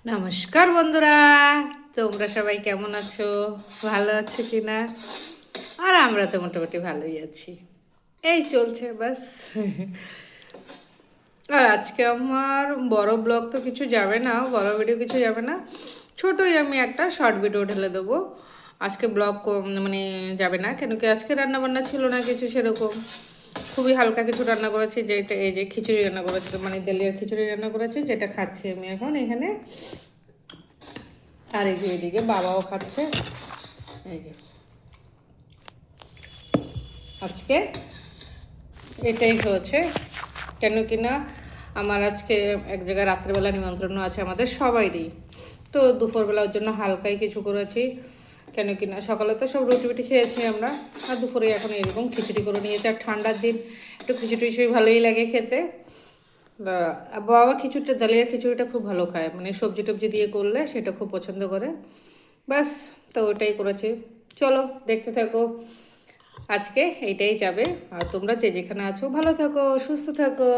নমস্কার বন্ধুরা, তোমরা সবাই কেমন আছো? ভালো আছো কি না? আর আমরা তো মোটামুটি ভালোই আছি, এই চলছে বাস। আর আজকে আমার বড় ব্লগ তো কিছু যাবে না, বড় ভিডিও কিছু যাবে না, ছোটই আমি একটা শর্ট ভিডিও ঢেলে দেবো। আজকে ব্লগ মানে যাবে না, কেন কি আজকে রান্না বান্না ছিল না কিছু সেরকম। খুবই হালকা কিছু রান্না করেছি, যেটা এই যে খিচুড়ি রান্না করেছিল, মানে তেলিয়া খিচুড়ি রান্না করেছি, যেটা খাচ্ছি আমি এখন এখানে। আর এই যে এদিকে বাবাও খাচ্ছে। এই যে আজকে এটাই হয়েছে, কেন কি না আমার আজকে এক জায়গায় রাত্রেবেলা নিমন্ত্রণ আছে আমাদের সবাইরই। তো দুপুরবেলা ওর জন্য হালকাই কিছু করেছি, কেন কি না সকালে তো সব রুটি রুটি খেয়েছি আমরা, আর দুপুরে এখন এরকম খিচুড়ি করে নিয়েছি। আর ঠান্ডার দিন একটু খিচুড়ি ভালোই লাগে খেতে। বাবা খিচুড়িটা, দালিয়া খিচুড়িটা খুব ভালো খায়, মানে সবজি টবজি দিয়ে করলে সেটা খুব পছন্দ করে। ব্যাস, তো ওটাই করেছি। চলো দেখতে থাকো, আজকে এইটাই যাবে। আর তোমরা যে যেখানে আছো ভালো থাকো, সুস্থ থাকো।